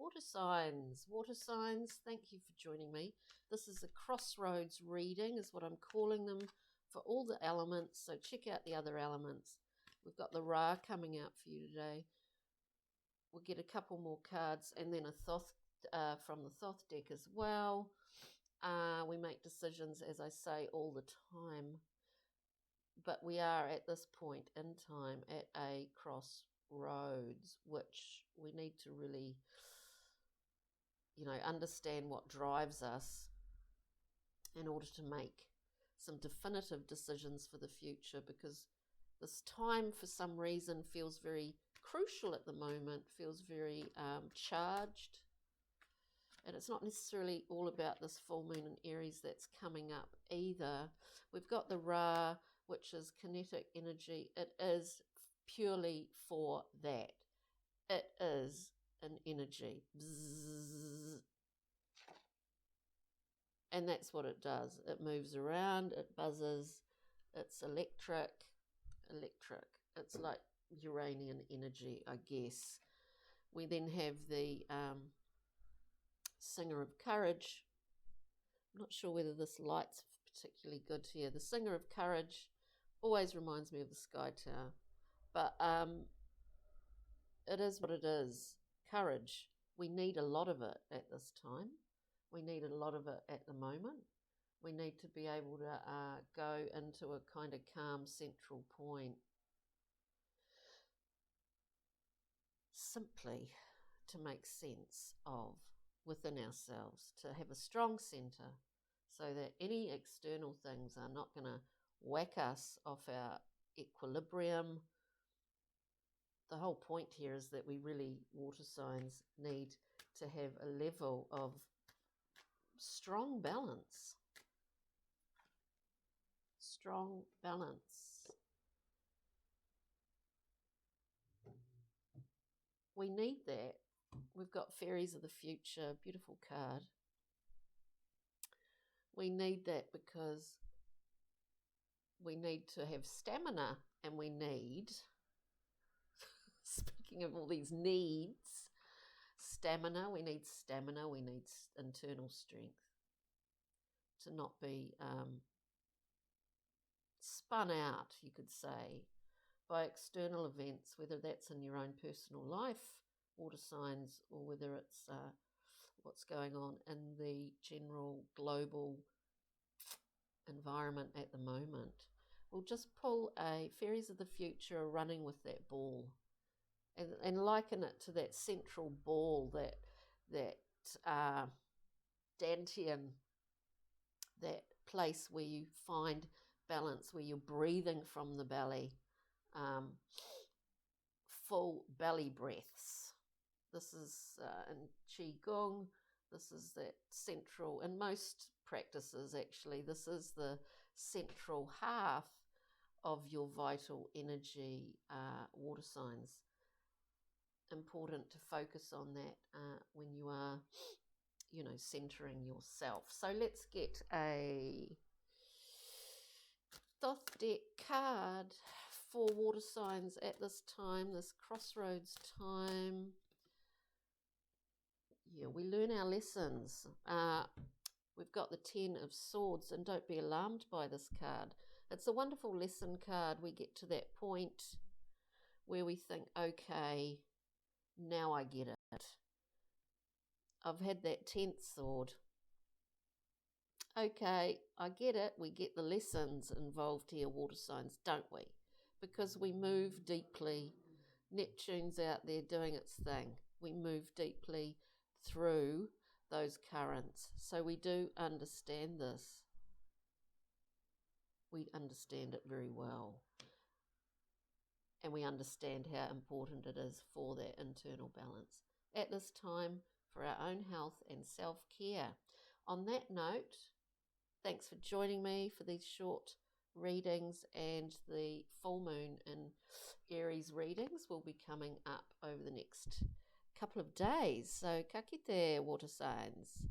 Water signs, thank you for joining me. This is a crossroads reading, is what I'm calling them, for all the elements. So check out the other elements. We've got the Ra coming out for you today. We'll get a couple more cards and then a Thoth from the Thoth deck as well. We make decisions, as I say, all the time. But we are at this point in time at a crossroads, which we need to really, understand what drives us in order to make some definitive decisions for the future, because this time for some reason feels very crucial at the moment, feels very charged. And it's not necessarily all about this full moon in Aries that's coming up either. We've got the Ra, which is kinetic energy. It is purely for that. It is an energy. Bzzz. And that's what it does. It moves around, it buzzes, it's electric. It's like Uranian energy, I guess. We then have the Singer of Courage. I'm not sure whether this light's particularly good here. The Singer of Courage always reminds me of the Sky Tower, but it is what it is. Courage. We need a lot of it at this time. We need a lot of it at the moment. We need to be able to go into a kind of calm central point, simply to make sense of within ourselves, to have a strong center so that any external things are not going to whack us off our equilibrium. The whole point here is that we really, water signs, need to have a level of strong balance. Strong balance. We need that. We've got Fairies of the Future, beautiful card. We need that because we need to have stamina, and we need, speaking of all these needs, stamina, we need internal strength to not be spun out, you could say, by external events, whether that's in your own personal life, water signs, or whether it's what's going on in the general global environment at the moment. We'll just pull a Fairies of the Future running with that ball and liken it to that central ball, that dantian, that place where you find balance, where you're breathing from the belly, full belly breaths. This is in Qigong, this is that central, in most practices actually, this is the central half of your vital energy, water signs. Important to focus on that when you are, centering yourself. So let's get a Thoth deck card for water signs at this time, this crossroads time. Yeah, we learn our lessons. We've got the 10 of Swords, and don't be alarmed by this card. It's a wonderful lesson card. We get to that point where we think, okay, now I get it. I've had that 10th sword. Okay, I get it. We get the lessons involved here, water signs, don't we? Because we move deeply. Neptune's out there doing its thing. We move deeply through those currents. So we do understand this. We understand it very well. And we understand how important it is for that internal balance at this time for our own health and self-care. On that note, thanks for joining me for these short readings, and the full moon in Aries readings will be coming up over the next couple of days. So ka kite, water signs.